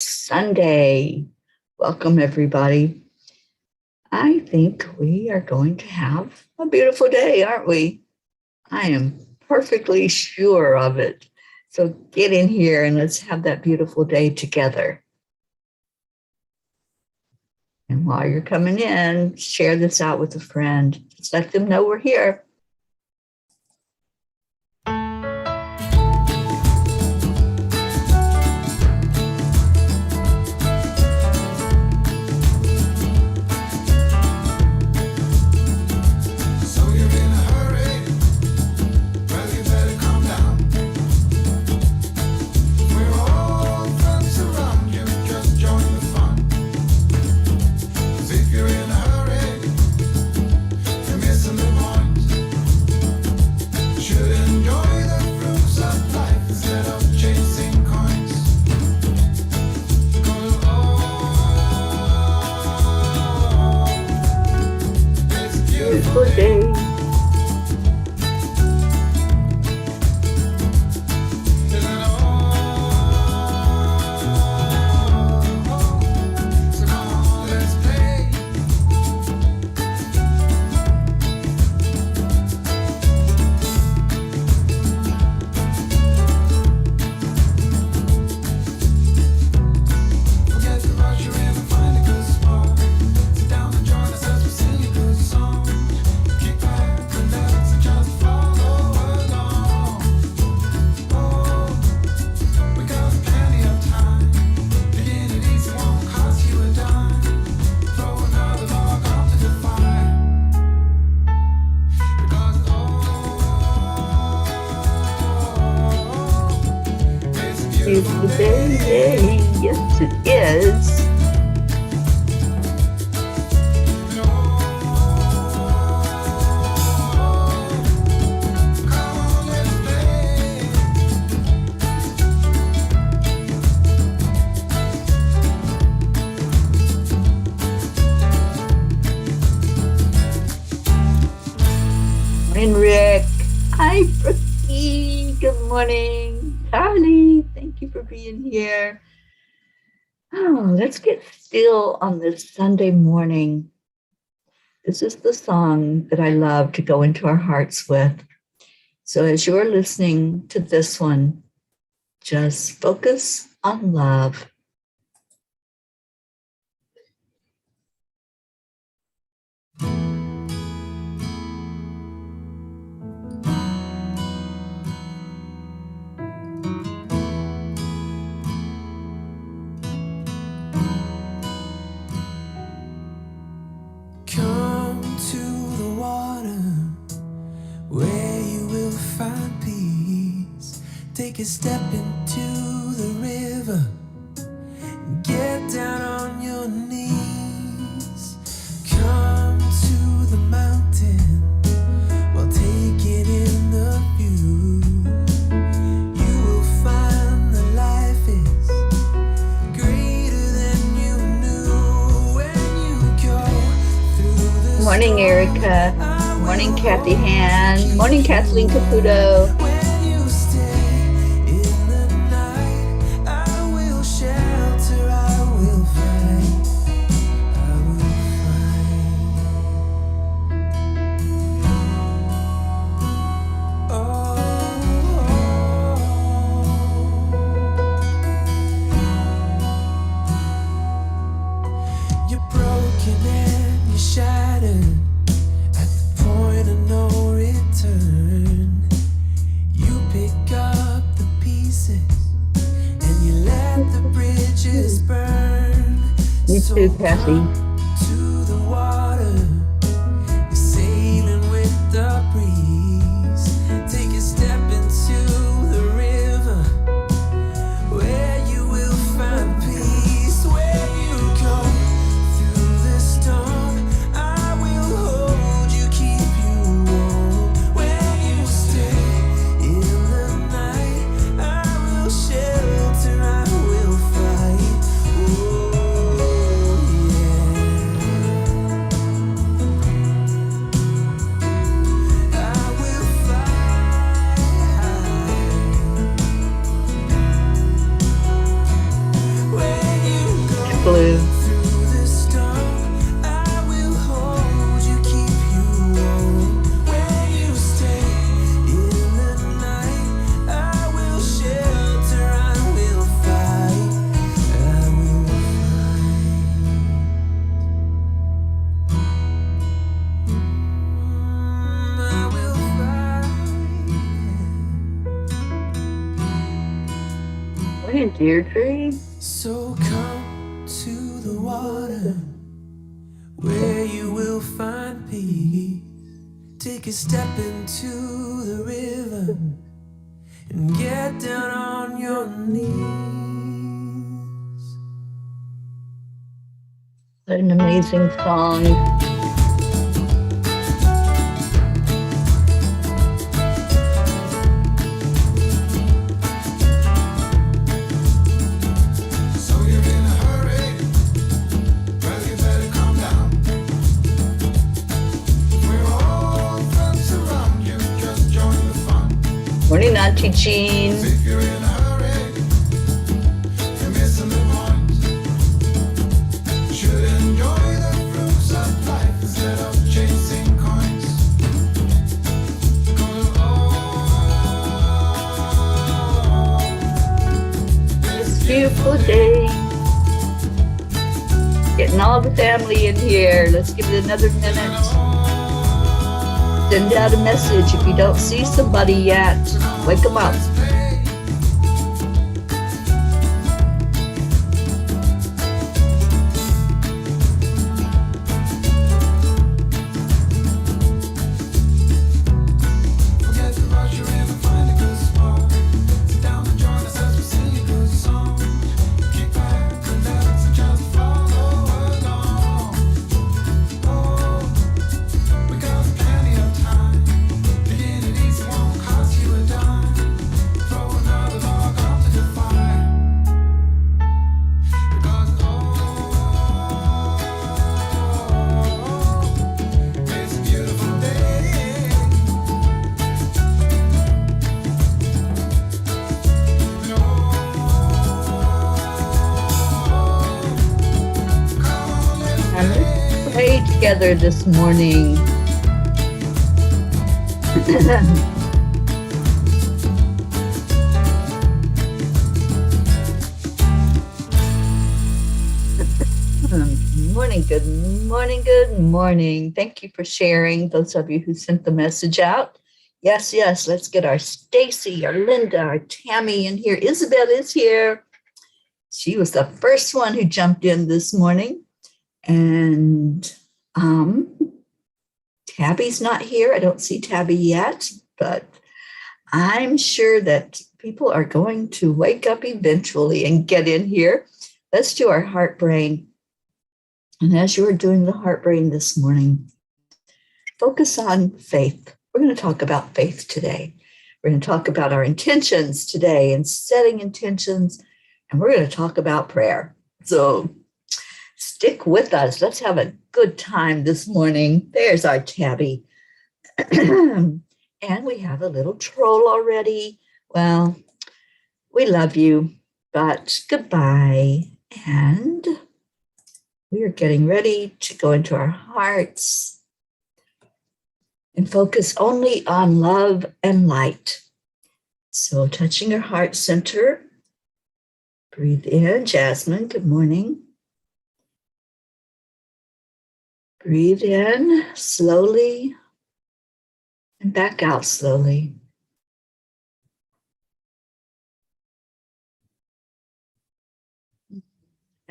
Sunday. Welcome, everybody. I think we are going to have a beautiful day, aren't we? I am perfectly sure of it. So get in here and let's have that beautiful day together. And while you're coming in, share this out with a friend. Just let them know we're here. Good day. Beautiful day. Yes, it is. Morning, Rick. Hi, Brookie. Good morning. Charlie, thank you for being here. Oh, let's get still on this Sunday morning. This is the song that I love to go into our hearts with. So as you're listening to this one, just focus on love. Take a step into the river, get down on your knees, come to the mountain while taking in the view. You will find that life is greater than you knew when you go through the Morning, Erica. Morning, Kathy Han. Morning, Kathleen Caputo. You too, Kathy. To the water, you're sailing with the breeze. Take a step into the river, where you will find peace. When you go through the storm, I will hold you, keep you warm. When you stay in the night, I will shelter, I will fight. Oh, yeah. Deirdre. So come to the water where you will find peace. Take a step into the river and get down on your knees. What an amazing song. Morning, Auntie Jean. If you're in a hurry, you're missing the point. Should enjoy the fruits of life instead of chasing coins. This beautiful day. Getting all the family in here. Let's give it another minute. Send out a message if you don't see somebody yet. Wake them up. Pray together this morning. Good morning, good morning. Thank you for sharing, those of you who sent the message out. Yes, let's get our Stacy, our Linda, our Tammy in here. Isabel is here. She was the first one who jumped in this morning. And Tabby's not here. I don't see Tabby yet, but I'm sure that people are going to wake up eventually and get in here. Let's do our heart brain. And as you are doing the heart brain this morning, focus on faith. We're going to talk about faith today. We're going to talk about our intentions today and setting intentions. And we're going to talk about prayer. So stick with us. Let's have a good time this morning. There's our Tabby. And we have a little troll already. Well, we love you, but goodbye. And we are getting ready to go into our hearts and focus only on love and light. So touching your heart center, breathe in. Jasmine, good morning. Breathe in slowly and back out slowly.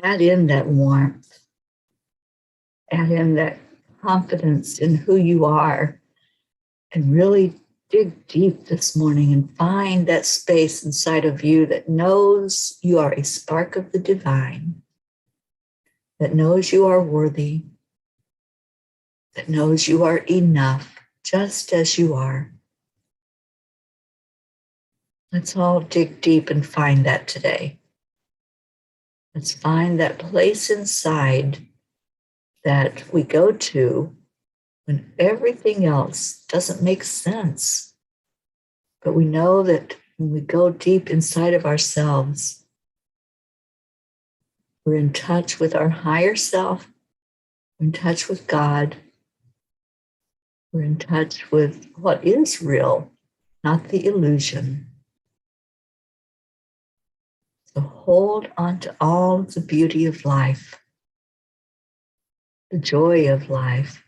Add in that warmth. Add in that confidence in who you are, and really dig deep this morning and find that space inside of you that knows you are a spark of the divine, that knows you are worthy, that knows you are enough just as you are. Let's all dig deep and find that today. Let's find that place inside that we go to when everything else doesn't make sense. But we know that when we go deep inside of ourselves, we're in touch with our higher self, we're in touch with God, we're in touch with what is real, not the illusion. So hold on to all of the beauty of life, the joy of life.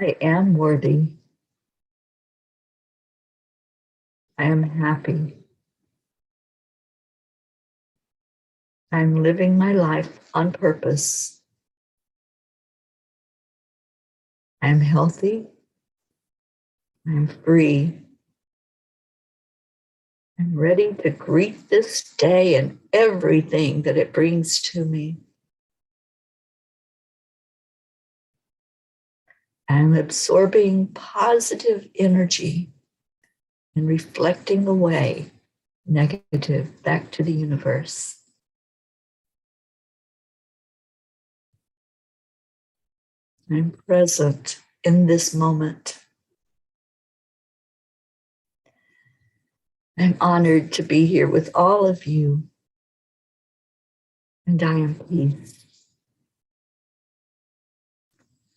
I am worthy. I am happy. I'm living my life on purpose. I'm healthy. I'm free. I'm ready to greet this day and everything that it brings to me. I'm absorbing positive energy and reflecting away negative back to the universe. I'm present in this moment. I'm honored to be here with all of you, and I am peace.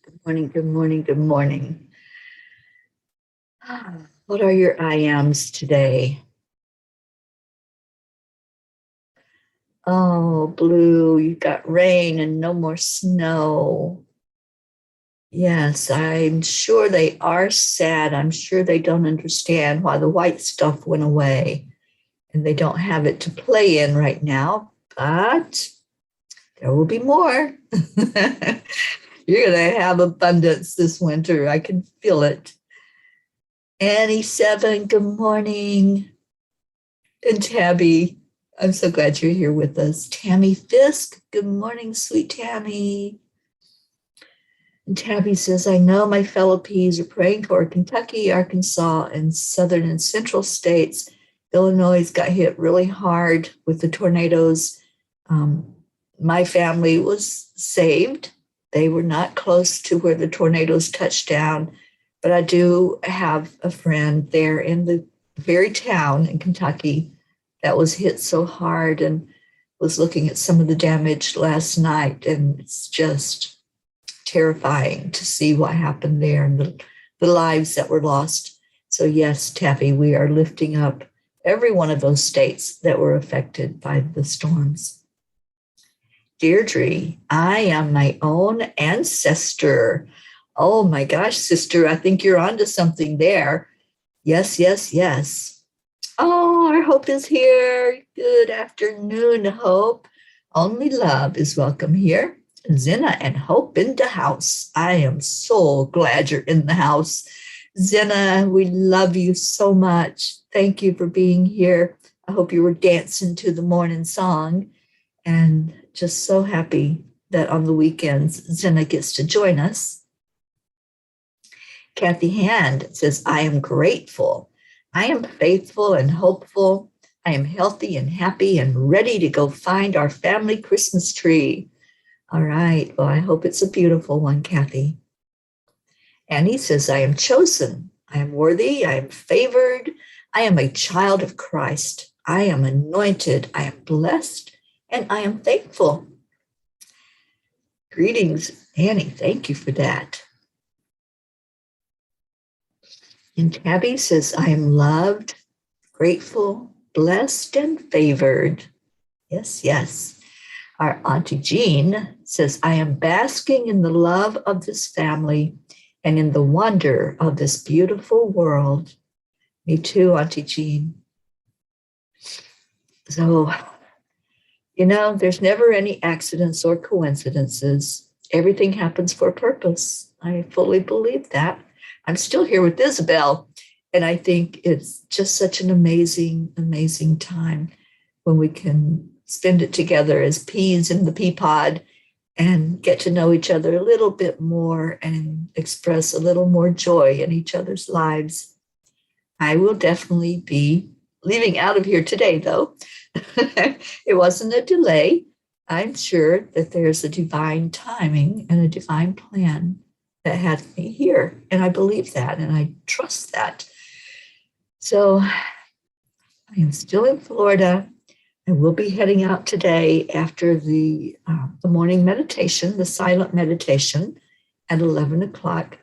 Good morning, good morning, good morning. What are your I ams today? Oh, blue, you got rain and no more snow. Yes, I'm sure they are sad. I'm sure they don't understand why the white stuff went away and they don't have it to play in right now, but there will be more. You're going to have abundance this winter. I can feel it. Annie Seven, good morning. And Tabby, I'm so glad you're here with us. Tammy Fisk, good morning, sweet Tammy. And Tabby says, I know my fellow Ps are praying for Kentucky, Arkansas, and southern and central states. Illinois got hit really hard with the tornadoes. My family was saved. They were not close to where the tornadoes touched down, but I do have a friend there in the very town in Kentucky that was hit so hard and was looking at some of the damage last night, and it's just terrifying to see what happened there and the lives that were lost. So yes, Taffy, we are lifting up every one of those states that were affected by the storms. Deirdre, I am my own ancestor. Oh my gosh, sister, I think you're onto something there. Yes, yes, yes. Oh, our Hope is here. Good afternoon, Hope. Only love is welcome here. Zena and Hope in the house. I am so glad you're in the house. Zena, we love you so much. Thank you for being here. I hope you were dancing to the morning song, and just so happy that on the weekends, Zena gets to join us. Kathy Hand says, I am grateful. I am faithful and hopeful. I am healthy and happy and ready to go find our family Christmas tree. All right. Well, I hope it's a beautiful one, Kathy. Annie says, I am chosen. I am worthy. I am favored. I am a child of Christ. I am anointed. I am blessed. And I am thankful. Greetings, Annie. Thank you for that. And Tabby says, I am loved, grateful, blessed, and favored. Yes, yes. Our Auntie Jean says, I am basking in the love of this family and in the wonder of this beautiful world. Me too, Auntie Jean. So, there's never any accidents or coincidences. Everything happens for a purpose. I fully believe that. I'm still here with Isabel, and I think it's just such an amazing, amazing time when we can spend it together as peas in the pea pod and get to know each other a little bit more and express a little more joy in each other's lives. I will definitely be leaving out of here today, though. It wasn't a delay. I'm sure that there's a divine timing and a divine plan that had me here. And I believe that and I trust that. So I am still in Florida. I will be heading out today after the morning meditation, the silent meditation at 11 o'clock.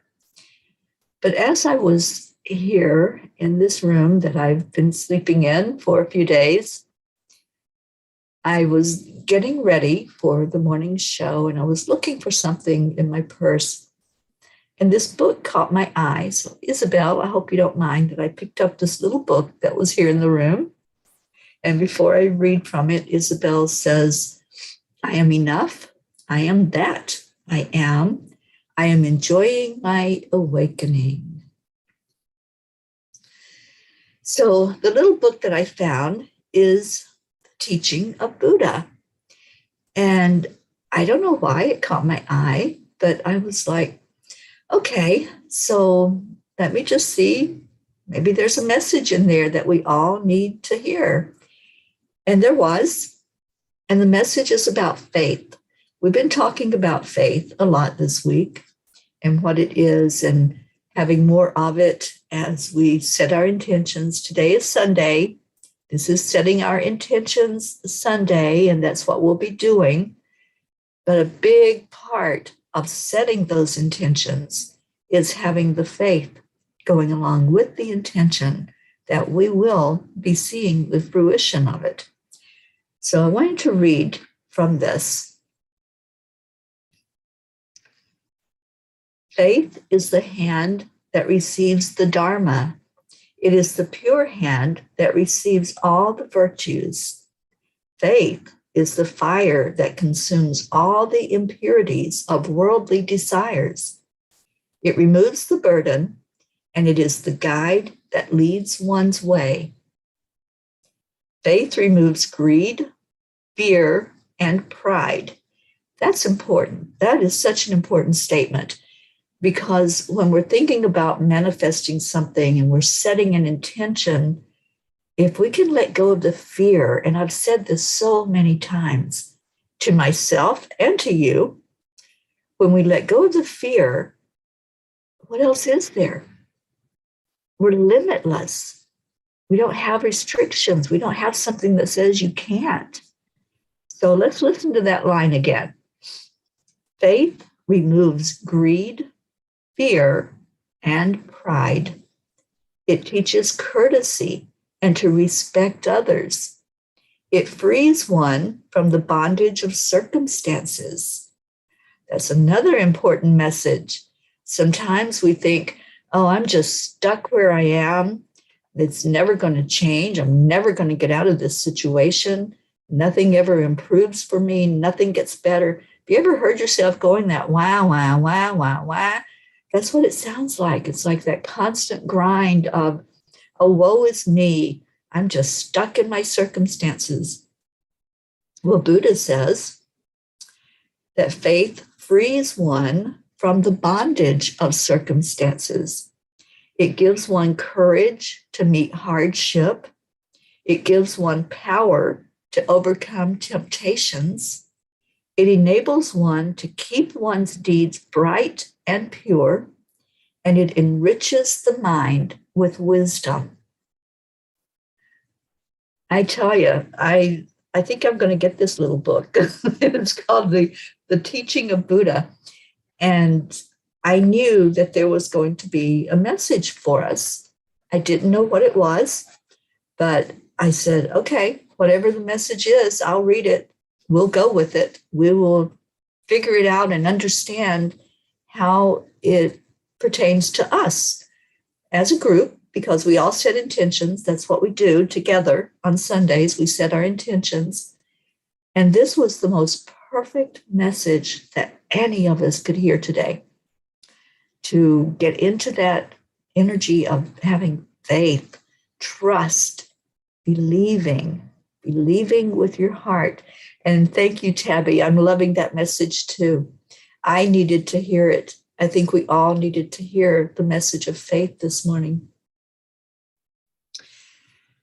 But as I was here in this room that I've been sleeping in for a few days, I was getting ready for the morning show and I was looking for something in my purse. And this book caught my eye. So, Isabel, I hope you don't mind that I picked up this little book that was here in the room. And before I read from it, Isabel says, I am enough. I am that. I am. I am enjoying my awakening. So the little book that I found is The Teaching of Buddha. And I don't know why it caught my eye, but I was like, okay, so let me just see. Maybe there's a message in there that we all need to hear. And there was. And the message is about faith. We've been talking about faith a lot this week and what it is and having more of it as we set our intentions. Today is Sunday. This is setting our intentions Sunday, and that's what we'll be doing. But a big part of setting those intentions is having the faith going along with the intention that we will be seeing the fruition of it. So I wanted to read from this. Faith is the hand that receives the Dharma. It is the pure hand that receives all the virtues. Faith is the fire that consumes all the impurities of worldly desires. It removes the burden, and it is the guide that leads one's way. Faith removes greed, fear, and pride. That's important. That is such an important statement, because when we're thinking about manifesting something and we're setting an intention, if we can let go of the fear, and I've said this so many times to myself and to you, when we let go of the fear, what else is there? We're limitless. We don't have restrictions. We don't have something that says you can't. So let's listen to that line again. Faith removes greed, fear, and pride. It teaches courtesy and to respect others. It frees one from the bondage of circumstances. That's another important message. Sometimes we think, oh, I'm just stuck where I am. It's never going to change. I'm never going to get out of this situation. Nothing ever improves for me. Nothing gets better. Have you ever heard yourself going that wah, wah, wah, wah, wah? That's what it sounds like. It's like that constant grind of, oh, woe is me. I'm just stuck in my circumstances. Well, Buddha says that faith frees one from the bondage of circumstances. It gives one courage to meet hardship. It gives one power to overcome temptations. It enables one to keep one's deeds bright and pure, and it enriches the mind with wisdom. I tell you, I think I'm going to get this little book. It's called the Teaching of Buddha. And I knew that there was going to be a message for us. I didn't know what it was, but I said, okay, whatever the message is, I'll read it. We'll go with it. We will figure it out and understand how it pertains to us as a group, because we all set intentions. That's what we do together on Sundays. We set our intentions. And this was the most perfect message that any of us could hear today, to get into that energy of having faith, trust, believing with your heart. And thank you, Tabby. I'm loving that message too. I needed to hear it. I think we all needed to hear the message of faith this morning.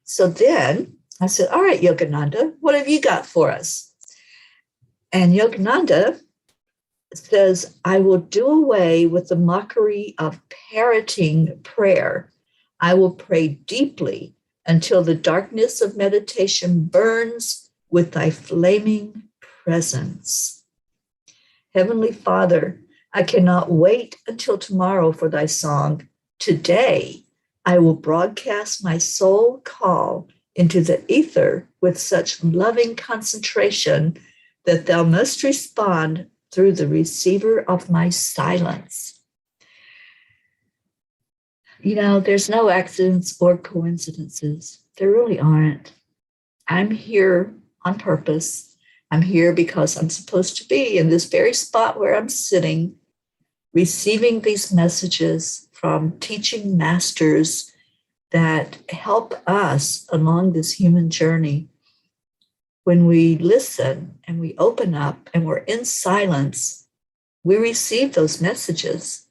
So then I said, all right, Yogananda, what have you got for us? And Yogananda says, I will do away with the mockery of parroting prayer. I will pray deeply until the darkness of meditation burns with thy flaming presence. Heavenly Father, I cannot wait until tomorrow for thy song. Today, I will broadcast my soul call into the ether with such loving concentration that thou must respond through the receiver of my silence. There's no accidents or coincidences. There really aren't. I'm here on purpose. I'm here because I'm supposed to be in this very spot where I'm sitting, receiving these messages from teaching masters that help us along this human journey. When we listen and we open up and we're in silence, we receive those messages.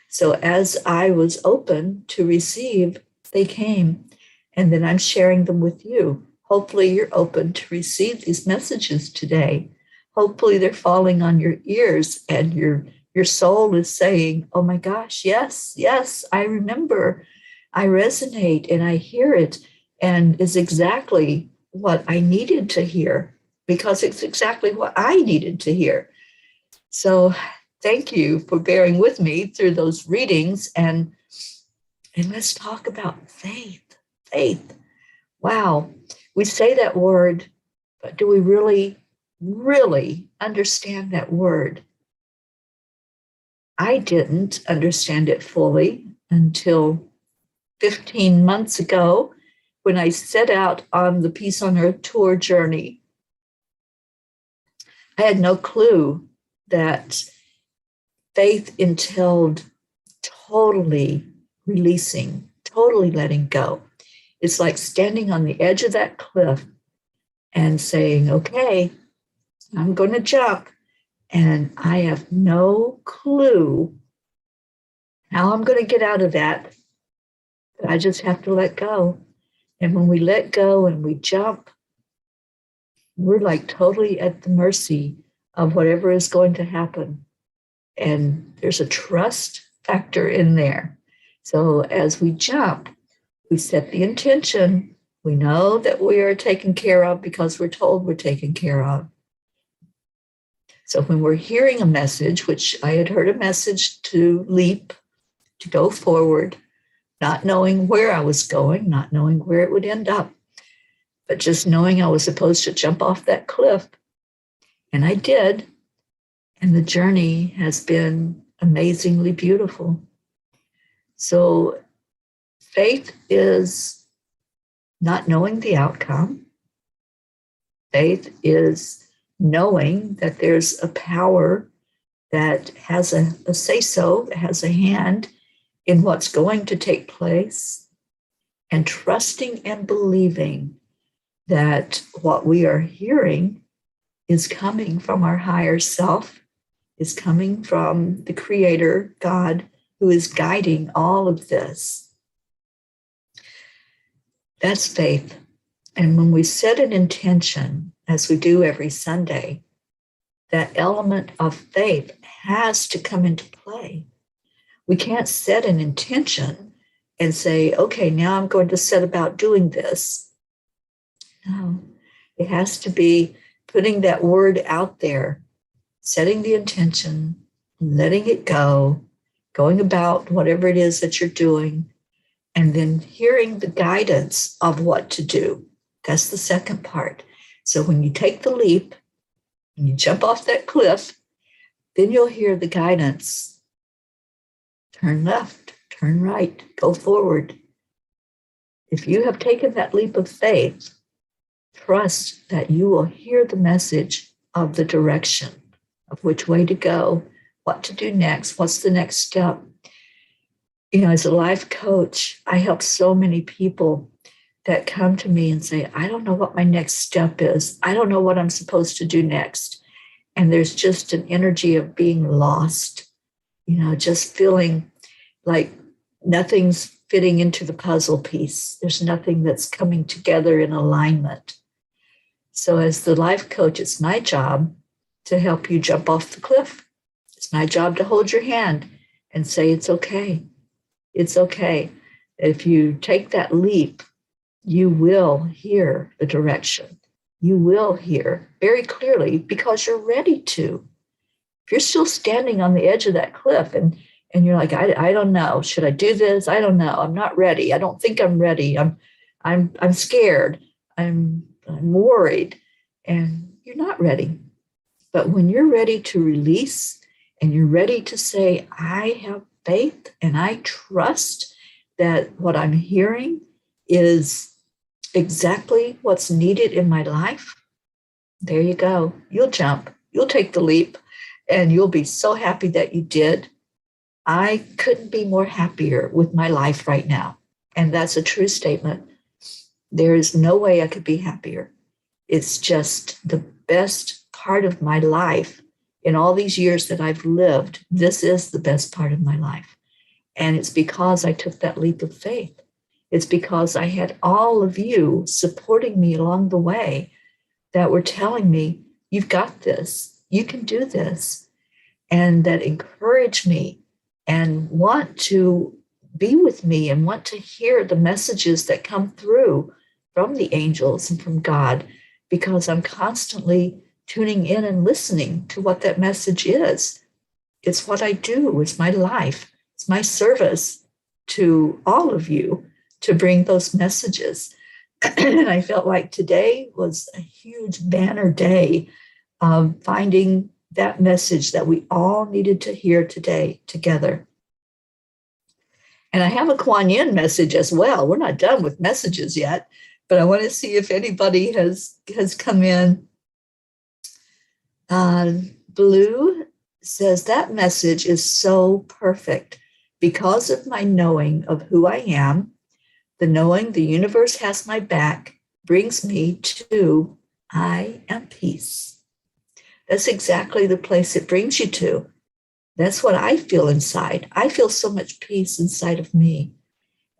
So as I was open to receive, they came, and then I'm sharing them with you. Hopefully you're open to receive these messages today. Hopefully they're falling on your ears and your soul is saying, oh my gosh, yes, yes, I remember. I resonate and I hear it, and is exactly what I needed to hear, because it's exactly what I needed to hear. So thank you for bearing with me through those readings, and let's talk about faith. Faith. Wow. We say that word, but do we really, really understand that word? I didn't understand it fully until 15 months ago when I set out on the Peace on Earth tour journey. I had no clue that faith entailed totally releasing, totally letting go. It's like standing on the edge of that cliff and saying, okay, I'm going to jump. And I have no clue how I'm going to get out of that. But I just have to let go. And when we let go and we jump, we're like totally at the mercy of whatever is going to happen. And there's a trust factor in there. So as we jump, we set the intention. We know that we are taken care of because we're told we're taken care of. So when we're hearing a message, which I had heard a message to leap, to go forward, not knowing where I was going, not knowing where it would end up, but just knowing I was supposed to jump off that cliff. And I did. And the journey has been amazingly beautiful. So faith is not knowing the outcome. Faith is knowing that there's a power that has a say-so, has a hand in what's going to take place, and trusting and believing that what we are hearing is coming from our higher self, is coming from the Creator, God, who is guiding all of this. That's faith. And when we set an intention, as we do every Sunday, that element of faith has to come into play. We can't set an intention and say, okay, now I'm going to set about doing this. No, it has to be putting that word out there, setting the intention, letting it go, going about whatever it is that you're doing, and then hearing the guidance of what to do. That's the second part. So when you take the leap and you jump off that cliff, then you'll hear the guidance. Turn left, turn right, go forward. If you have taken that leap of faith, trust that you will hear the message of the direction of which way to go, what to do next, what's the next step. As a life coach, I help so many people that come to me and say, I don't know what my next step is. I don't know what I'm supposed to do next. And there's just an energy of being lost, just feeling like nothing's fitting into the puzzle piece. There's nothing that's coming together in alignment. So as the life coach, it's my job to help you jump off the cliff. It's my job to hold your hand and say, it's okay. It's okay. If you take that leap, you will hear the direction. You will hear very clearly because you're ready to. If you're still standing on the edge of that cliff and you're like, I don't know, should I do this? I don't know. I'm not ready. I don't think I'm ready. I'm scared. I'm worried. And you're not ready. But when you're ready to release and you're ready to say, I have faith and I trust that what I'm hearing is exactly what's needed in my life, there you go. You'll jump, you'll take the leap, and you'll be so happy that you did. I couldn't be more happier with my life right now. And that's a true statement. There is no way I could be happier. It's just the best part of my life. In all these years that I've lived, this is the best part of my life. And it's because I took that leap of faith. It's because I had all of you supporting me along the way that were telling me, you've got this, you can do this, and that encourage me and want to be with me and want to hear the messages that come through from the angels and from God, because I'm constantly tuning in and listening to what that message is. It's what I do, it's my life, it's my service to all of you to bring those messages. And I felt like today was a huge banner day of finding that message that we all needed to hear today together. And I have a Kuan Yin message as well. We're not done with messages yet, but I want to see if anybody has come in. Blue says that message is so perfect because of my knowing of who I am. The knowing the universe has my back brings me to I am peace. That's exactly the place it brings you to. That's what I feel inside. I feel so much peace inside of me.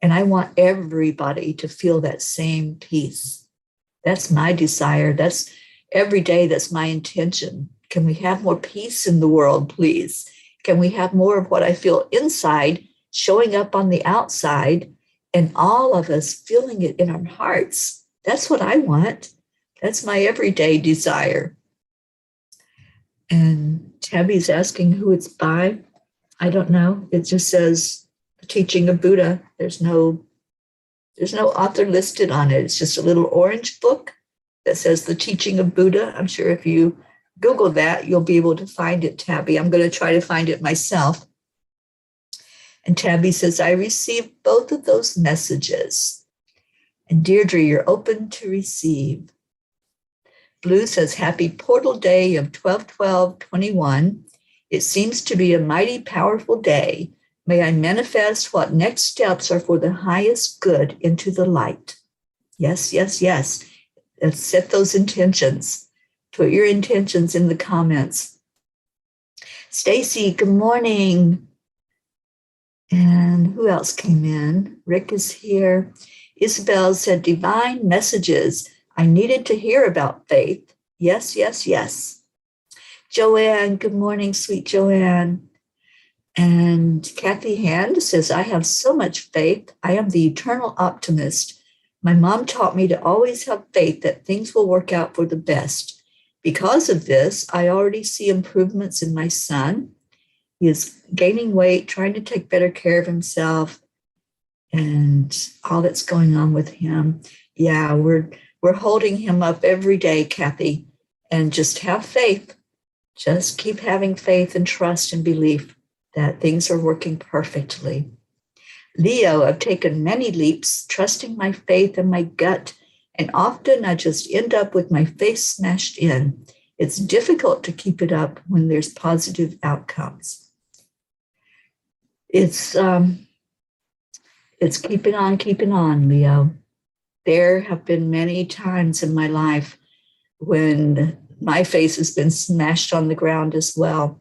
And I want everybody to feel that same peace. That's my desire. That's every day, that's my intention. Can we have more peace in the world, please? Can we have more of what I feel inside showing up on the outside, and all of us feeling it in our hearts? That's what I want. That's my everyday desire. And Tabby's asking who it's by. I don't know. It just says The Teaching of Buddha. There's no author listed on it. It's just a little orange book that says The Teaching of Buddha. I'm sure if you Google that, you'll be able to find it, Tabby. I'm going to try to find it myself. And Tabby says, I received both of those messages. And Deirdre, you're open to receive. Blue says, happy portal day of 12/12/21. It seems to be a mighty powerful day. May I manifest what next steps are for the highest good into the light. Yes, yes, yes. Let's set those intentions. Put your intentions in the comments. Stacy, good morning. And who else came in? Rick is here. Isabel said, divine messages. I needed to hear about faith. Yes, yes, yes. Joanne, good morning, sweet Joanne. And Kathy Hand says, I have so much faith. I am the eternal optimist. My mom taught me to always have faith that things will work out for the best. Because of this, I already see improvements in my son. He is gaining weight, trying to take better care of himself, and all that's going on with him. Yeah, we're holding him up every day, Kathy, and just have faith. Just keep having faith and trust and belief that things are working perfectly. Leo, I've taken many leaps, trusting my faith and my gut, and often I just end up with my face smashed in. It's difficult to keep it up when there's positive outcomes. It's keeping on, Leo. There have been many times in my life when my face has been smashed on the ground as well.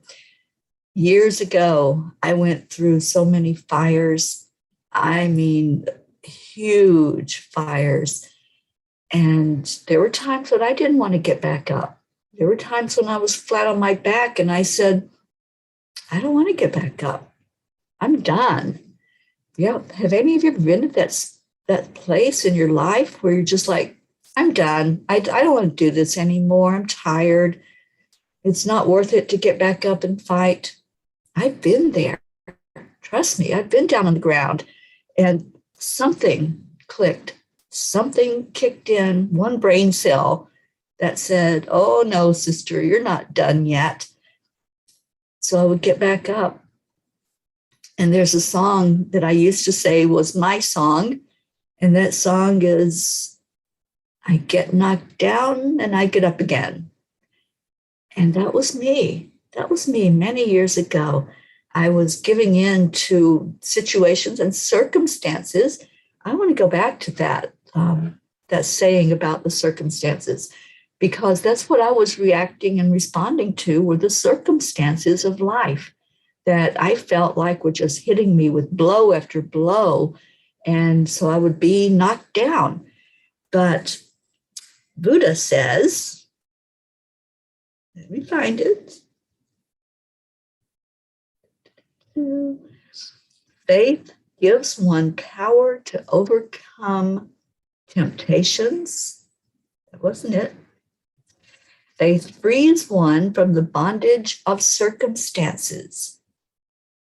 Years ago, I went through so many fires. I mean, huge fires. And there were times when I didn't want to get back up. There were times when I was flat on my back and I said, I don't want to get back up. I'm done. Yeah. Have any of you been at that place in your life where you're just like, I'm done. I don't want to do this anymore. I'm tired. It's not worth it to get back up and fight. I've been there. Trust me, I've been down on the ground, and something clicked. Something kicked in, one brain cell that said, oh no, sister, you're not done yet. So I would get back up. And there's a song that I used to say was my song. And that song is, I get knocked down and I get up again. And that was me. That was me many years ago. I was giving in to situations and circumstances. I want to go back to that saying about the circumstances, because that's what I was reacting and responding to were the circumstances of life that I felt like were just hitting me with blow after blow. And so I would be knocked down. But Buddha says, let me find it. Faith gives one power to overcome temptations. That wasn't it. Faith frees one from the bondage of circumstances.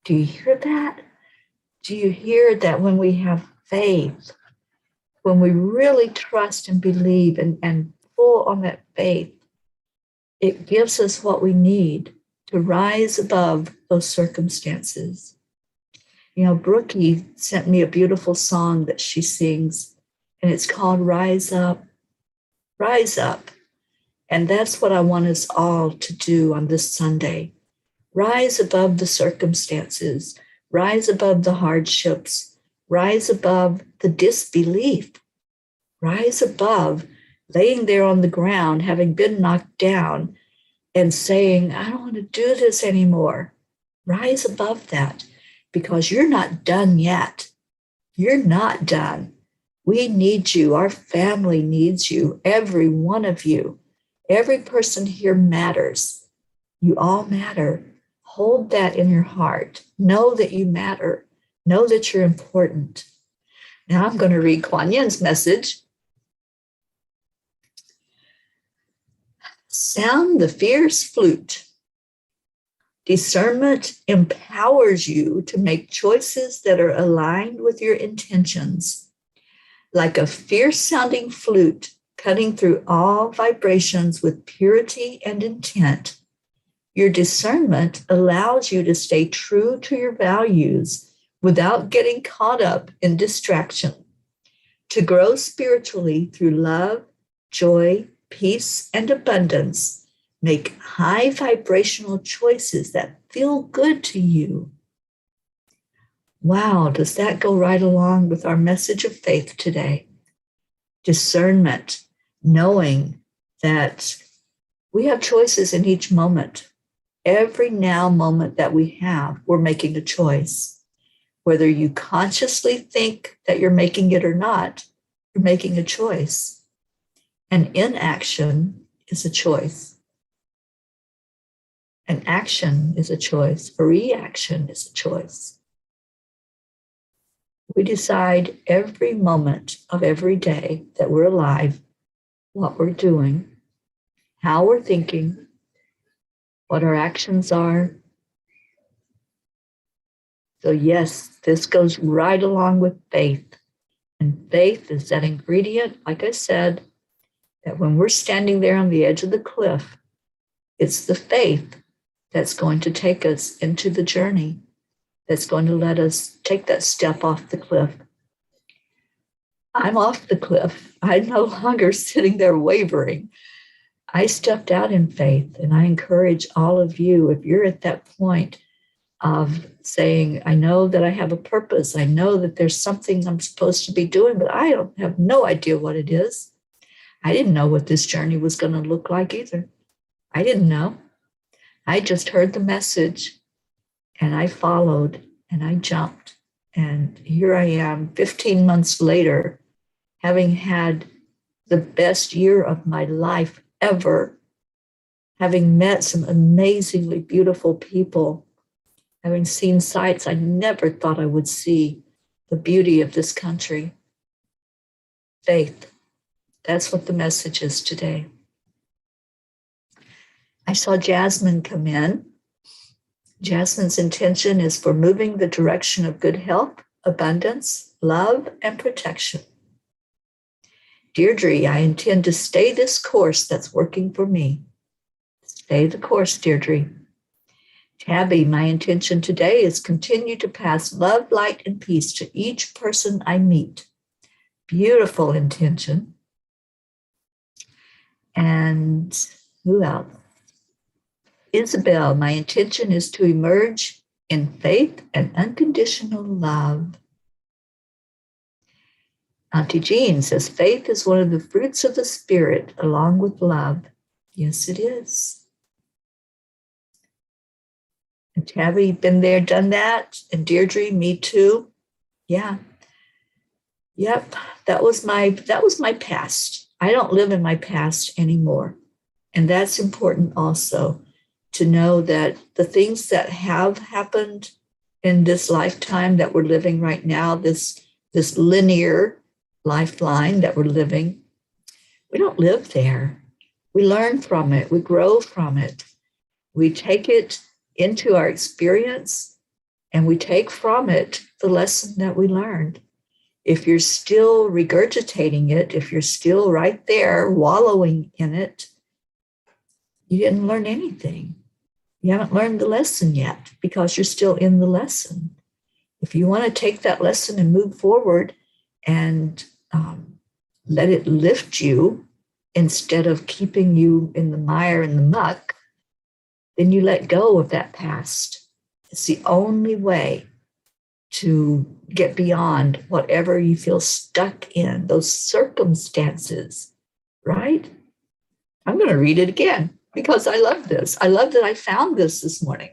Do you hear that? Do you hear that when we have faith, when we really trust and believe and pull on that faith, it gives us what we need to rise above those circumstances. You know, Brookie sent me a beautiful song that she sings, and it's called Rise Up, Rise Up. And that's what I want us all to do on this Sunday. Rise above the circumstances, rise above the hardships, rise above the disbelief, rise above laying there on the ground, having been knocked down and saying, I don't want to do this anymore. Rise above that, because you're not done yet. You're not done. We need you. Our family needs you. Every one of you. Every person here matters. You all matter. Hold that in your heart. Know that you matter. Know that you're important. Now I'm going to read Kuan Yin's message. Sound the fierce flute. Discernment empowers you to make choices that are aligned with your intentions. Like a fierce-sounding flute, cutting through all vibrations with purity and intent, your discernment allows you to stay true to your values without getting caught up in distraction. To grow spiritually through love, joy, peace, and abundance, make high vibrational choices that feel good to you. Wow, does that go right along with our message of faith today? Discernment, knowing that we have choices in each moment. Every now moment that we have, we're making a choice. Whether you consciously think that you're making it or not, you're making a choice. And inaction is a choice. An action is a choice. A reaction is a choice. We decide every moment of every day that we're alive, what we're doing, how we're thinking, what our actions are. So yes, this goes right along with faith. And faith is that ingredient, like I said, that when we're standing there on the edge of the cliff, it's the faith that's going to take us into the journey, that's going to let us take that step off the cliff. I'm off the cliff. I'm no longer sitting there wavering. I stepped out in faith, and I encourage all of you, if you're at that point of saying, I know that I have a purpose, I know that there's something I'm supposed to be doing, but I have no idea what it is. I didn't know what this journey was going to look like either. I didn't know. I just heard the message, and I followed, and I jumped. And here I am 15 months later, having had the best year of my life ever, having met some amazingly beautiful people, having seen sights I never thought I would see, the beauty of this country. Faith. That's what the message is today. I saw Jasmine come in. Jasmine's intention is for moving the direction of good health, abundance, love, and protection. Deirdre, I intend to stay this course that's working for me. Stay the course, Deirdre. Tabby, my intention today is continue to pass love, light, and peace to each person I meet. Beautiful intention. And who else? Isabel, my intention is to emerge in faith and unconditional love. Auntie Jean says, faith is one of the fruits of the Spirit along with love. Yes, it is. And Tabby, been there, done that. And Deirdre, me too. Yeah. Yep. That was my past. I don't live in my past anymore. And that's important also, to know that the things that have happened in this lifetime that we're living right now, this linear lifeline that we're living, we don't live there. We learn from it. We grow from it. We take it into our experience, and we take from it the lesson that we learned. If you're still regurgitating it, if you're still right there wallowing in it, you didn't learn anything. You haven't learned the lesson yet because you're still in the lesson. If you want to take that lesson and move forward and let it lift you instead of keeping you in the mire and the muck, then you let go of that past. It's the only way to get beyond whatever you feel stuck in, those circumstances, right? I'm going to read it again because I love this. I love that I found this morning.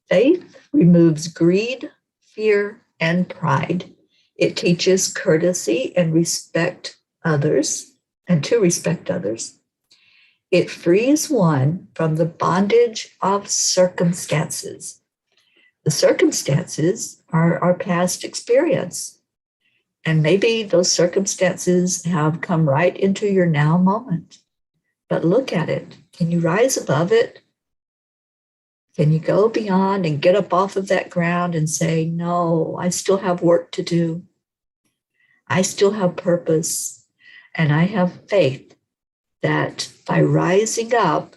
Faith removes greed, fear, and pride. It teaches courtesy and respect others, and to respect others. It frees one from the bondage of circumstances. The circumstances are our past experience. And maybe those circumstances have come right into your now moment. But look at it. Can you rise above it? Can you go beyond and get up off of that ground and say, no, I still have work to do. I still have purpose. And I have faith that by rising up,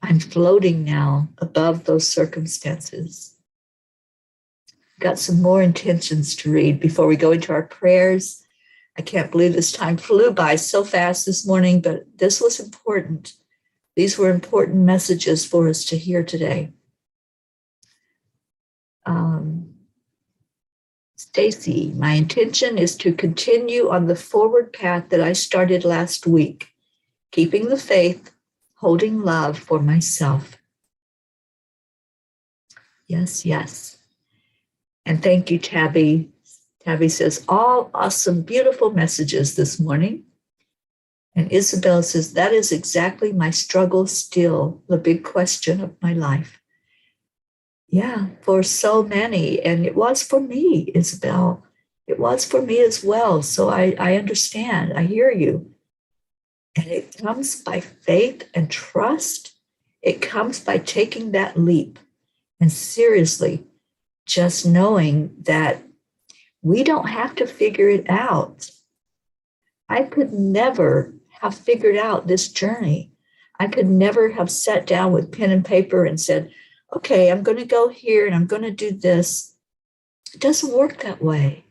I'm floating now above those circumstances. Got some more intentions to read before we go into our prayers. I can't believe this time flew by so fast this morning, but this was important. These were important messages for us to hear today. Stacy, my intention is to continue on the forward path that I started last week, keeping the faith, holding love for myself. Yes, yes. And thank you, Tabby. Tabby says, all awesome, beautiful messages this morning. And Isabel says, that is exactly my struggle still, the big question of my life. Yeah, for so many. And it was for me, Isabel. It was for me as well. So I understand. I hear you. And it comes by faith and trust. It comes by taking that leap. And seriously, just knowing that we don't have to figure it out. I could never have figured out this journey. I could never have sat down with pen and paper and said, okay, I'm going to go here and I'm going to do this. It doesn't work that way.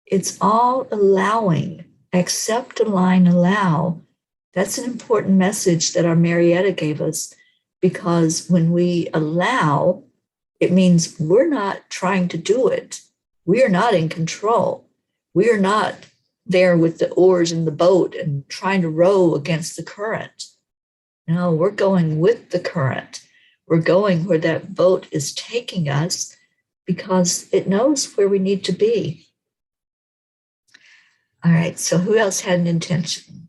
It's all allowing, accept, align, allow. That's an important message that our Marietta gave us, because when we allow, it means we're not trying to do it. We are not in control. We are not there with the oars in the boat and trying to row against the current. No, we're going with the current. We're going where that boat is taking us because it knows where we need to be. All right, so who else had an intention?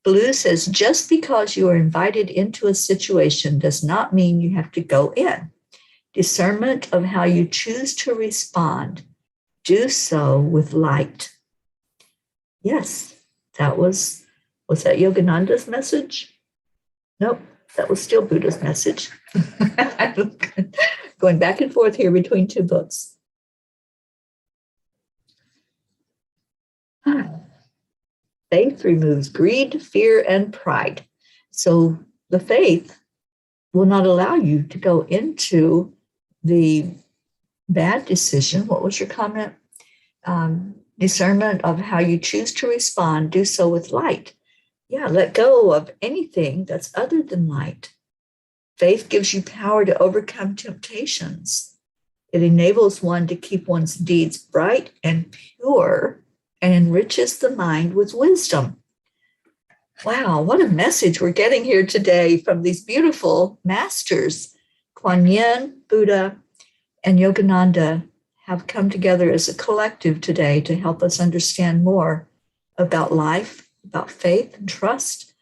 Blue says, just because you are invited into a situation does not mean you have to go in. Discernment of how you choose to respond. Do so with light. Yes, was that Yogananda's message? Nope, that was still Buddha's message. Going back and forth here between two books. Faith removes greed, fear, and pride. So the faith will not allow you to go into the bad decision. What was your comment? Discernment of how you choose to respond, do so with light. Yeah, let go of anything that's other than light. Faith gives you power to overcome temptations. It enables one to keep one's deeds bright and pure and enriches the mind with wisdom. Wow, what a message we're getting here today from these beautiful masters. Kuan Yin, Buddha, and Yogananda have come together as a collective today to help us understand more about life, about faith and trust,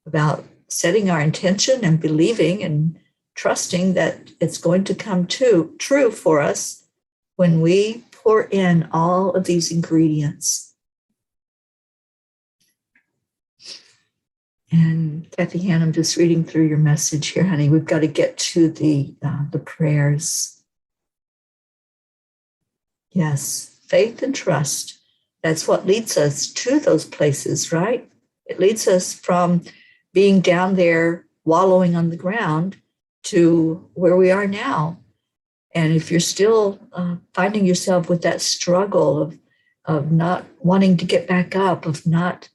about setting our intention and believing and trusting that it's going to come true for us when we pour in all of these ingredients. And Kathy Han, I'm just reading through your message here, honey. We've got to get to the prayers. Yes, faith and trust. That's what leads us to those places, right? It leads us from being down there wallowing on the ground to where we are now. And if you're still finding yourself with that struggle of not wanting to get back up, of not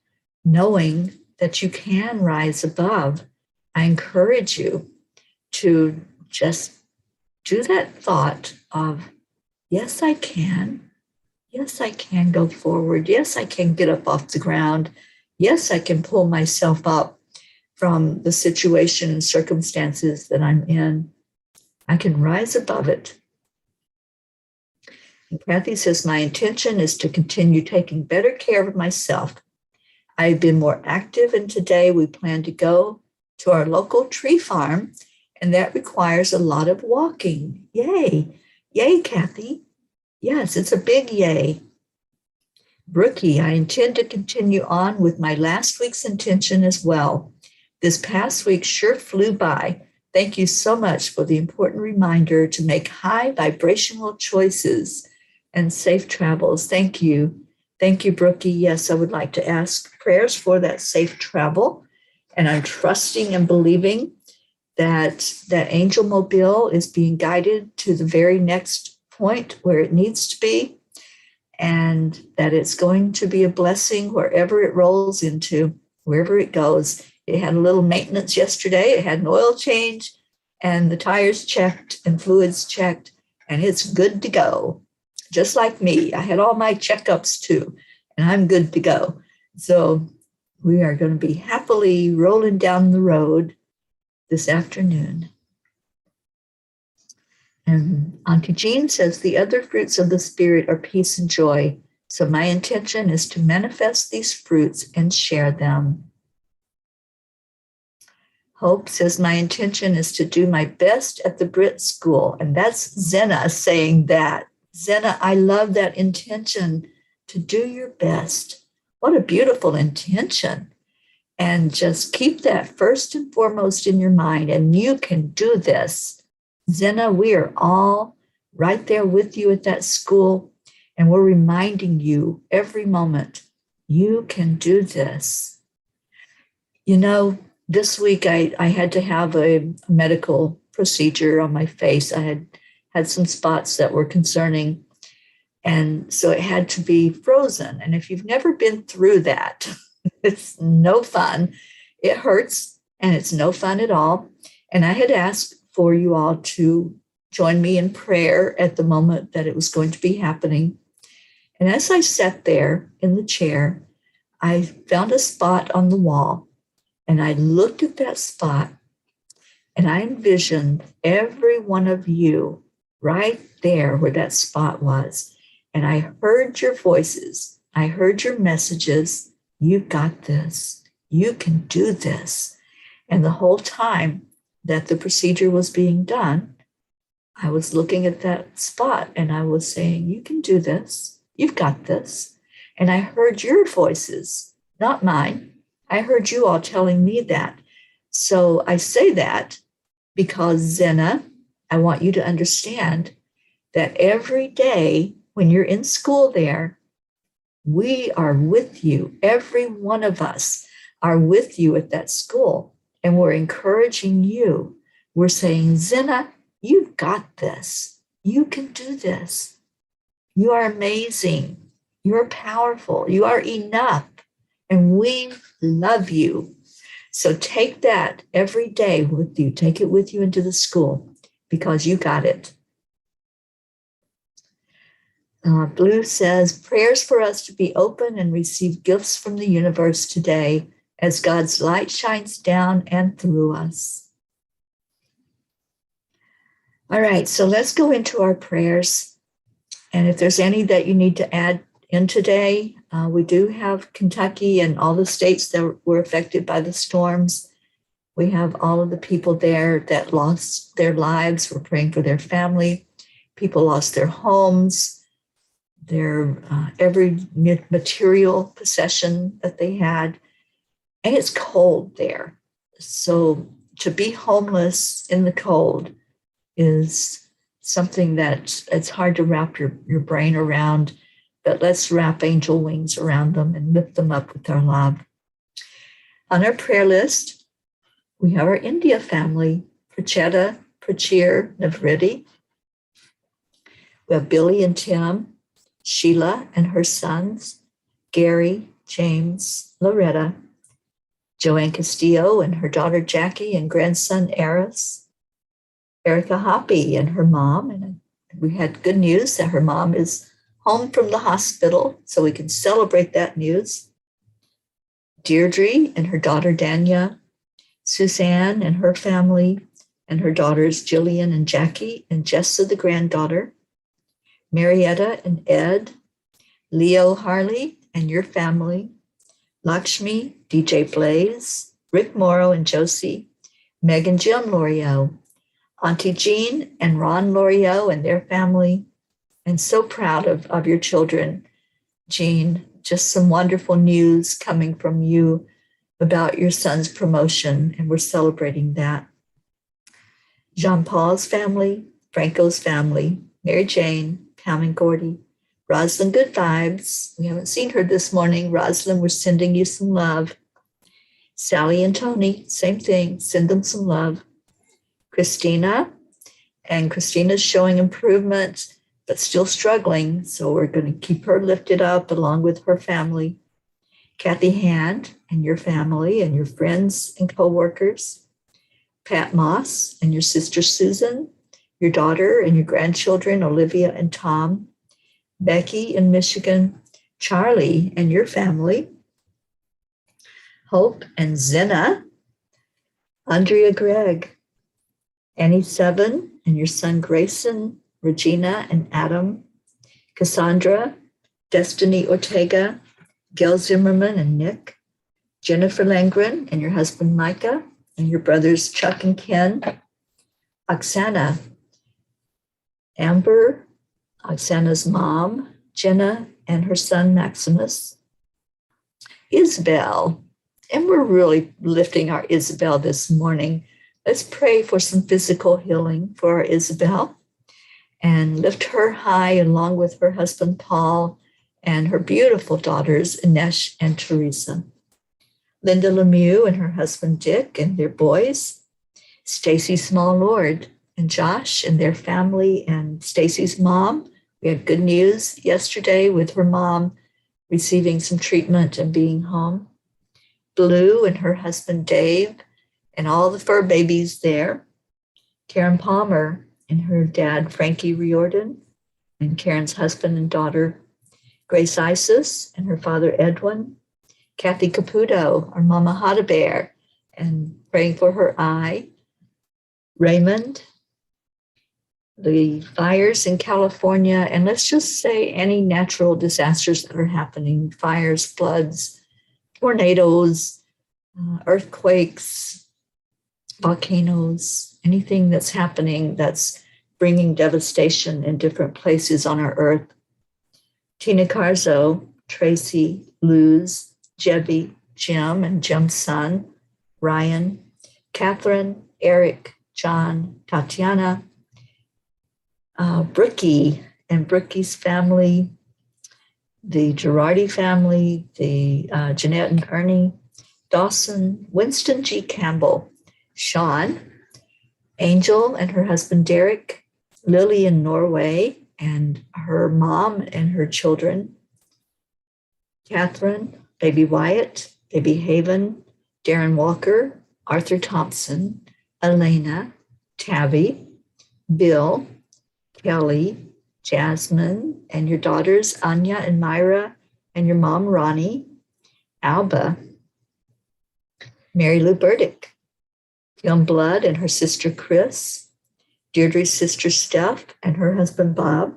knowing that you can rise above, I encourage you to just do that thought of, yes, I can. Yes, I can go forward. Yes, I can get up off the ground. Yes, I can pull myself up from the situation and circumstances that I'm in. I can rise above it. And Kathy says, my intention is to continue taking better care of myself. I've been more active, and today we plan to go to our local tree farm, and that requires a lot of walking. Yay. Yay, Kathy. Yes, it's a big yay. Brookie, I intend to continue on with my last week's intention as well. This past week sure flew by. Thank you so much for the important reminder to make high vibrational choices and safe travels. Thank you. Thank you, Brookie. Yes, I would like to ask prayers for that safe travel. And I'm trusting and believing that that angel mobile is being guided to the very next point where it needs to be, and that it's going to be a blessing wherever it rolls into, wherever it goes. It had a little maintenance yesterday. It had an oil change and the tires checked and fluids checked, and it's good to go. Just like me, I had all my checkups too, and I'm good to go. So we are going to be happily rolling down the road this afternoon. And Auntie Jean says, the other fruits of the Spirit are peace and joy. So my intention is to manifest these fruits and share them. Hope says, my intention is to do my best at the Brit School. And that's Zena saying that. Zena, I love that intention, to do your best. What a beautiful intention. And just keep that first and foremost in your mind. And you can do this. Zena, we are all right there with you at that school. And we're reminding you every moment, you can do this. You know, this week I had to have a medical procedure on my face. I had some spots that were concerning. And so it had to be frozen. And if you've never been through that, it's no fun. It hurts and it's no fun at all. And I had asked for you all to join me in prayer at the moment that it was going to be happening. And as I sat there in the chair, I found a spot on the wall, and I looked at that spot, and I envisioned every one of you right there where that spot was. And I heard your voices. I heard your messages. You've got this. You can do this. And the whole time that the procedure was being done, I was looking at that spot and I was saying, you can do this. You've got this. And I heard your voices, not mine. I heard you all telling me that. So I say that because, Zena, I want you to understand that every day when you're in school there, we are with you. Every one of us are with you at that school. And we're encouraging you We're saying, Zena, you've got this. You can do this. You are amazing. You're powerful. You are enough. And we love you. So take that every day with you. Take it with you into the school because you got it. Blue says, prayers for us to be open and receive gifts from the universe today as God's light shines down and through us. All right, so let's go into our prayers. And if there's any that you need to add in today, we do have Kentucky and all the states that were affected by the storms. We have all of the people there that lost their lives. We're praying for their family. People lost their homes, their every material possession that they had. And it's cold there. So to be homeless in the cold is something that it's hard to wrap your brain around, but let's wrap angel wings around them and lift them up with our love. On our prayer list, we have our India family, Pracheta, Prachir, Navriti. We have Billy and Tim, Sheila and her sons, Gary, James, Loretta, Joanne Castillo and her daughter Jackie and grandson Eris, Erica Hoppy and her mom. And we had good news that her mom is home from the hospital, so we can celebrate that news. Deirdre and her daughter Danya, Suzanne and her family, and her daughters Jillian and Jackie, and Jessa, the granddaughter, Marietta and Ed, Leo Harley and your family, Lakshmi, DJ Blaze, Rick Morrow and Josie, Meg and Jim Loriot, Auntie Jean and Ron Loriot and their family, and so proud of your children, Jean. Just some wonderful news coming from you about your son's promotion, and we're celebrating that. Jean-Paul's family, Franco's family, Mary Jane, Pam and Gordy, Rosalind, good vibes. We haven't seen her this morning. Rosalind, we're sending you some love. Sally and Tony, same thing, send them some love. Christina, and Christina's showing improvement, but still struggling, so we're going to keep her lifted up along with her family. Kathy Hand and your family and your friends and co-workers. Pat Moss and your sister Susan, your daughter and your grandchildren, Olivia and Tom. Becky in Michigan, Charlie and your family. Hope and Zena. Andrea Gregg, Annie Seven and your son Grayson, Regina and Adam, Cassandra, Destiny Ortega, Gail Zimmerman and Nick, Jennifer Langren and your husband Micah, and your brothers Chuck and Ken, Oksana, Amber, Oksana's mom, Jenna, and her son Maximus, Isabel, and we're really lifting our Isabel this morning. Let's pray for some physical healing for our Isabel and lift her high along with her husband Paul and her beautiful daughters Inesh and Teresa. Linda Lemieux and her husband Dick and their boys, Stacy Small Lord and Josh and their family and Stacy's mom. We had good news yesterday with her mom receiving some treatment and being home. Blue and her husband Dave and all the fur babies there. Karen Palmer and her dad Frankie Riordan and Karen's husband and daughter Grace Isis and her father Edwin. Kathy Caputo, our mama Hada Bear, and praying for her eye. Raymond, the fires in California, and let's just say any natural disasters that are happening, fires, floods, tornadoes, earthquakes, volcanoes, anything that's happening that's bringing devastation in different places on our earth. Tina Carzo, Tracy, Luz, Jebby, Jim and Jim's son, Ryan, Catherine, Eric, John, Tatiana, Brookie and Brookie's family, the Girardi family, the Jeanette and Ernie, Dawson, Winston G. Campbell, Sean, Angel and her husband Derek, Lily in Norway, and her mom and her children, Catherine, baby Wyatt, baby Haven, Darren Walker, Arthur Thompson, Elena, Tabby, Bill, Kelly, Jasmine, and your daughters, Anya and Myra, and your mom, Ronnie, Alba, Mary Lou Burdick, Young Blood and her sister, Chris, Deirdre's sister, Steph, and her husband, Bob,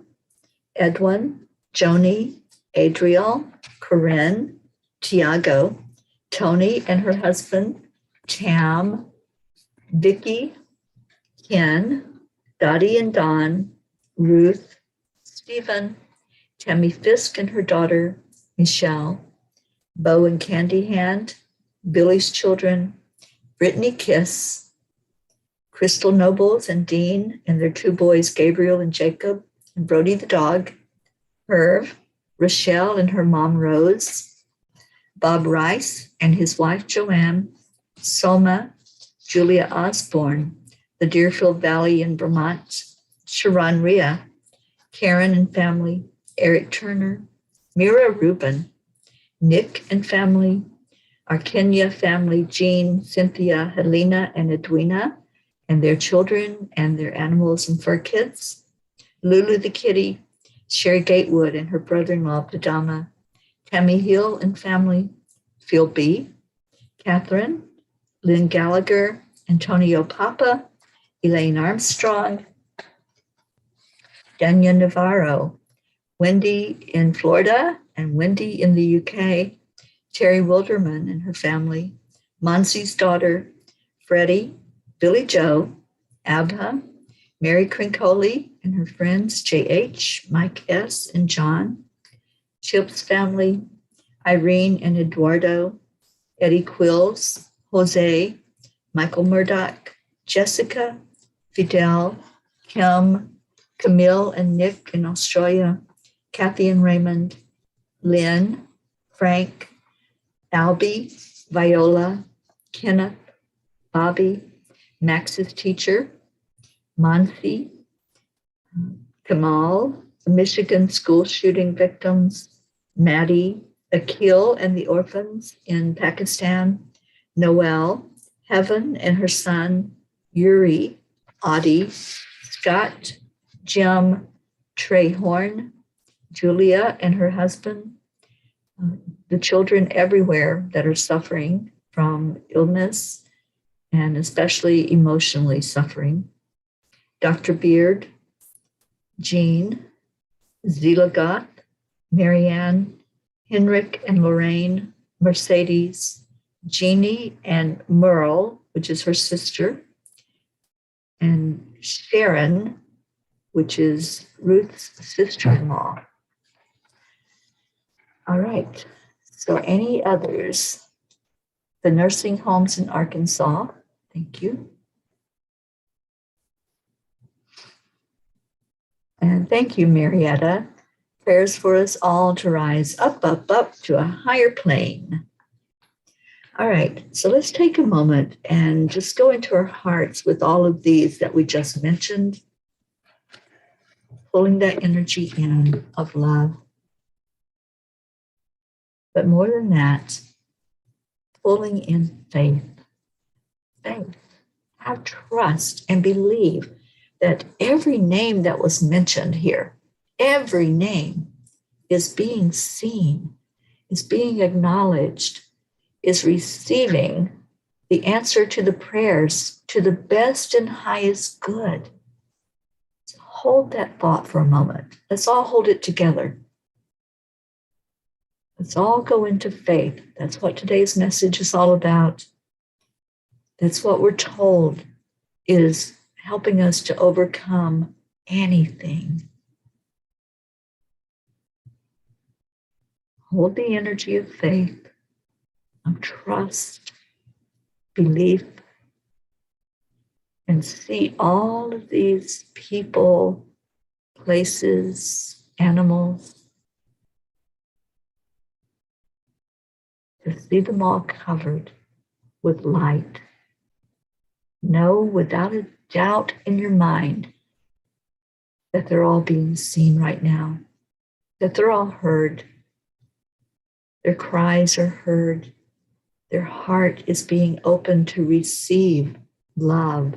Edwin, Joni, Adriel, Corinne, Tiago, Tony and her husband, Tam, Vicky, Ken, Dottie and Don, Ruth, Stephen, Tammy Fisk and her daughter, Michelle, Bo and Candy Hand, Billy's children, Brittany Kiss, Crystal Nobles and Dean and their two boys, Gabriel and Jacob, and Brody the dog, Herb, Rochelle and her mom, Rose, Bob Rice and his wife, Joanne, Soma, Julia Osborne, the Deerfield Valley in Vermont, Sharon Rhea, Karen and family, Eric Turner, Mira Rubin, Nick and family, our Kenya family, Jean, Cynthia, Helena, and Edwina, and their children and their animals and fur kids, Lulu the kitty, Sherry Gatewood and her brother-in-law, Padama, Tammy Hill and family, Phil B., Catherine, Lynn Gallagher, Antonio Papa, Elaine Armstrong, Dania Navarro, Wendy in Florida and Wendy in the UK, Terry Wilderman and her family, Monsi's daughter, Freddie, Billy Joe, Abha, Mary Crincoli and her friends, J.H., Mike S., and John, Chip's family, Irene and Eduardo, Eddie Quills, Jose, Michael Murdoch, Jessica, Fidel, Kim, Camille and Nick in Australia, Kathy and Raymond, Lynn, Frank, Albie, Viola, Kenneth, Bobby, Max's teacher, Monsi, Kamal, the Michigan school shooting victims, Maddie, Akil and the orphans in Pakistan, Noel, Heaven and her son, Yuri, Audie, Scott, Jim, Trey Horn, Julia and her husband, the children everywhere that are suffering from illness and especially emotionally suffering, Dr. Beard, Jean, Zila Goth, Marianne, Henrik and Lorraine, Mercedes, Jeannie and Merle, which is her sister, and Sharon, which is Ruth's sister-in-law. All right, so any others? The nursing homes in Arkansas, thank you. And thank you, Marietta. Prayers for us all to rise up, up, up to a higher plane. All right, so let's take a moment and just go into our hearts with all of these that we just mentioned, pulling that energy in of love. But more than that, pulling in faith. Faith. Have trust and believe that every name that was mentioned here, every name is being seen, is being acknowledged, is receiving the answer to the prayers to the best and highest good. So hold that thought for a moment. Let's all hold it together. Let's all go into faith. That's what today's message is all about. That's what we're told is helping us to overcome anything. Hold the energy of faith, of trust, belief, and see all of these people, places, animals, to see them all covered with light, Know without a doubt in your mind that they're all being seen right now, that they're all heard. Their cries are heard. Their heart is being open to receive love,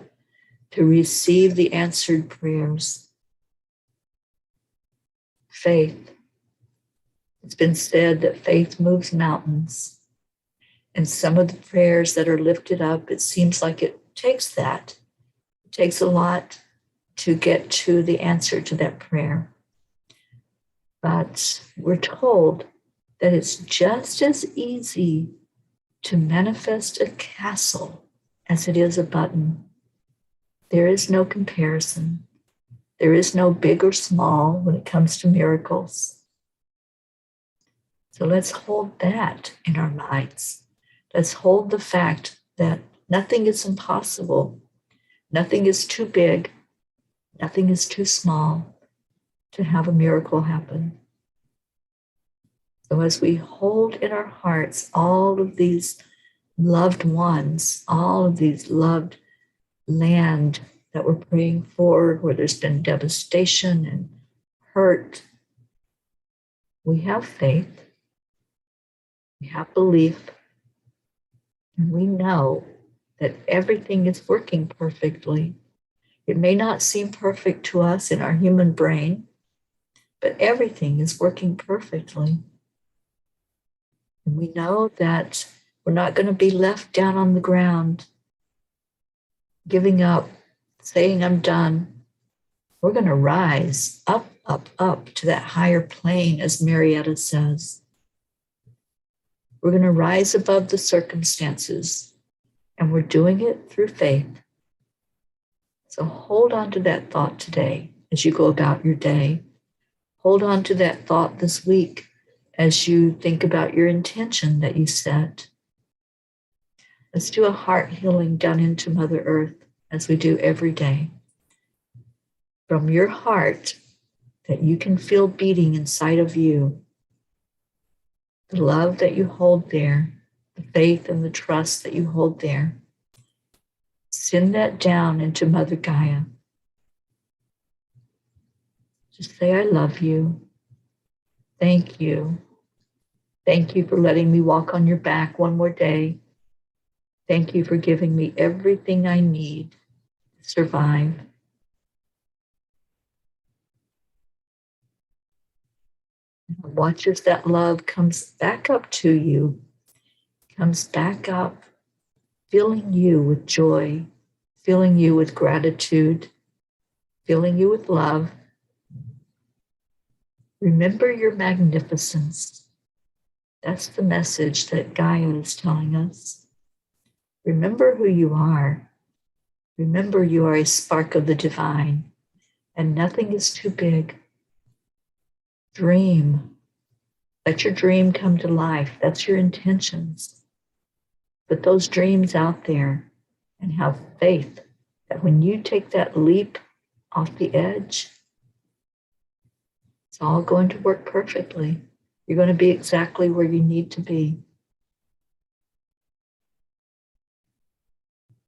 to receive the answered prayers. Faith. It's been said that faith moves mountains. And some of the prayers that are lifted up, it seems like it takes that. It takes a lot to get to the answer to that prayer. But we're told that it's just as easy to manifest a castle as it is a button. There is no comparison. There is no big or small when it comes to miracles. So let's hold that in our minds. Let's hold the fact that nothing is impossible. Nothing is too big. Nothing is too small to have a miracle happen. So as we hold in our hearts all of these loved ones, all of these loved land that we're praying for, where there's been devastation and hurt, we have faith, we have belief, and we know that everything is working perfectly. It may not seem perfect to us in our human brain, but everything is working perfectly. And we know that we're not going to be left down on the ground, giving up, saying, I'm done. We're going to rise up, up, up to that higher plane, as Marietta says. We're going to rise above the circumstances, and we're doing it through faith. So hold on to that thought today as you go about your day. Hold on to that thought this week as you think about your intention that you set. Let's do a heart healing down into Mother Earth as we do every day. From your heart that you can feel beating inside of you, the love that you hold there, the faith and the trust that you hold there, send that down into Mother Gaia. Just say, I love you. Thank you. Thank you for letting me walk on your back one more day. Thank you for giving me everything I need to survive. Watch as that love comes back up to you, comes back up, filling you with joy, filling you with gratitude, filling you with love. Remember your magnificence. That's the message that Gaia is telling us. Remember who you are. Remember you are a spark of the divine, and nothing is too big. Dream. Let your dream come to life. That's your intentions. Put those dreams out there and have faith that when you take that leap off the edge, it's all going to work perfectly. You're going to be exactly where you need to be.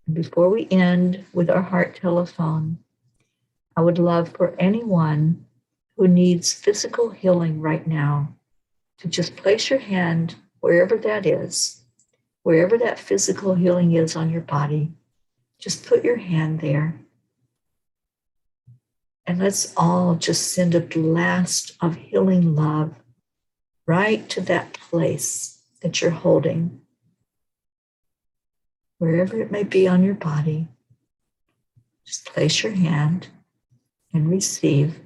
And before we end with our heart telephone, I would love for anyone who needs physical healing right now to just place your hand wherever that is, wherever that physical healing is on your body. Just put your hand there. And let's all just send a blast of healing love right to that place that you're holding, wherever it may be on your body. Just place your hand and receive.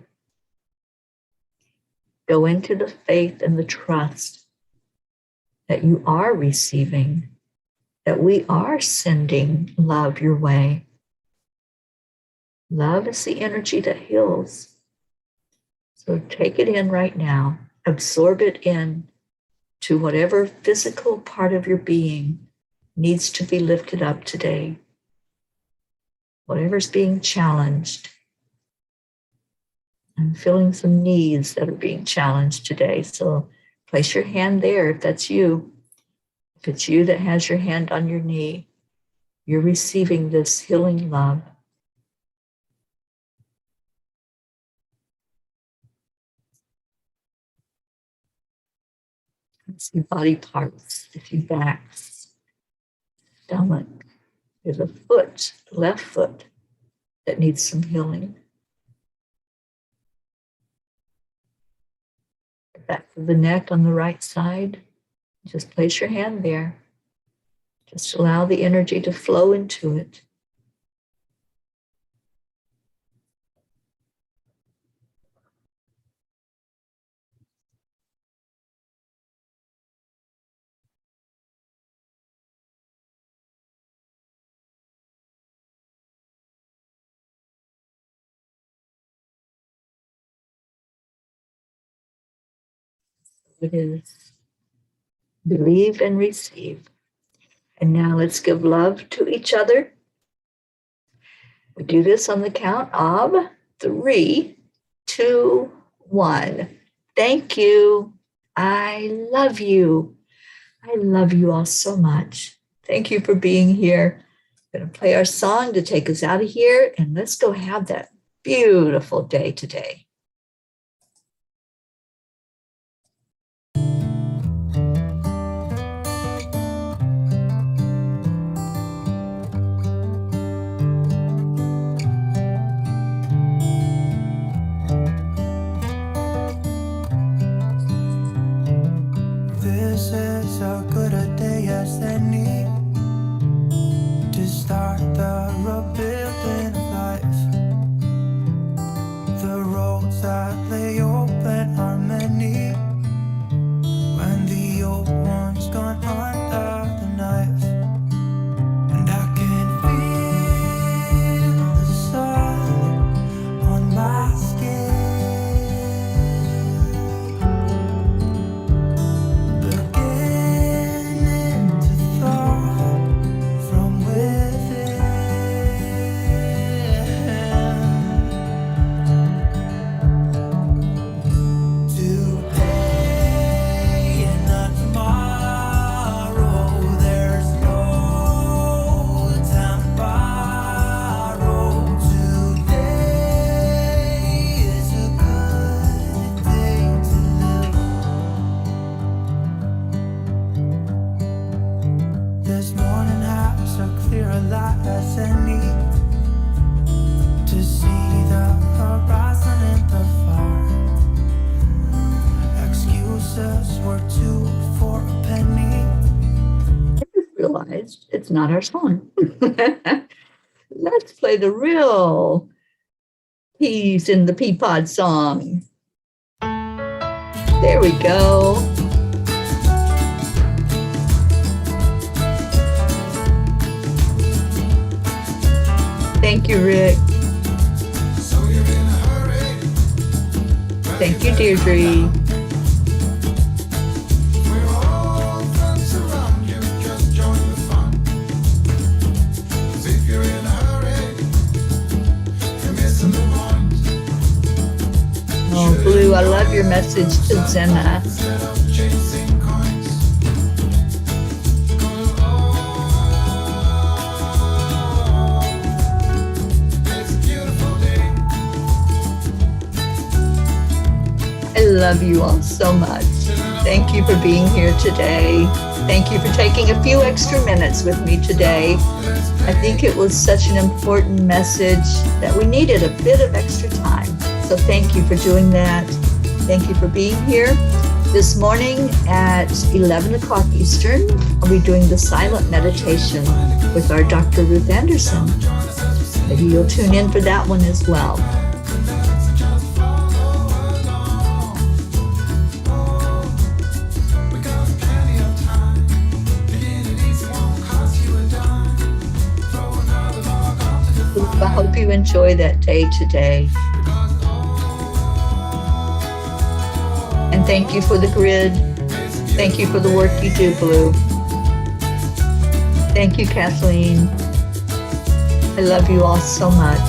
Go into the faith and the trust that you are receiving, that we are sending love your way. Love is the energy that heals. So take it in right now. Absorb it in to whatever physical part of your being needs to be lifted up today. Whatever's being challenged. I'm feeling some needs that are being challenged today. So place your hand there if that's you. If it's you that has your hand on your knee, You're receiving this healing love. See body parts, see backs, stomach. There's a foot, left foot, that needs some healing. Back of the neck on the right side. Just place your hand there. Just allow the energy to flow into it. It is believe and receive. And now let's give love to each other. We do this on the count of 3, 2, 1. Thank you. I love you. I love you all so much. Thank you for being here. I'm going to play our song to take us out of here, and let's go have that beautiful day today. This is as good a day as any to start the rebuilding of life. The roads that lay open are many when the old one's gone under the knife. And I can feel the sun on my skin, beginning to thaw from within. Today and not tomorrow, there's no time to borrow. Today is a good day to live. This morning has a clearer light as any to see the horizon in the far. Excuses were 2 for a penny. I just realized it's not our song. Let's play the real Peas in the Pea Pod song. There we go. Thank you, Rick. So you're in a hurry. Thank you, Deirdre. We're all friends around you, just join the fun. 'Cause if you're in a hurry, you're missing the point. Oh, Blue, I love your message to Zena. Instead of chasing coins. It's a beautiful day. I love you all so much. Thank you for being here today. Thank you for taking a few extra minutes with me today. I think it was such an important message that we needed a bit of extra time. So thank you for doing that. Thank you for being here. This morning at 11 o'clock Eastern, I'll be doing the silent meditation with our Dr. Ruth Anderson. Maybe you'll tune in for that one as well. I hope you enjoy that day today. And thank you for the grid. Thank you for the work you do, Blue. Thank you, Kathleen. I love you all so much.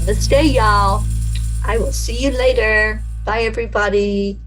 Namaste, y'all. I will see you later. Bye, everybody.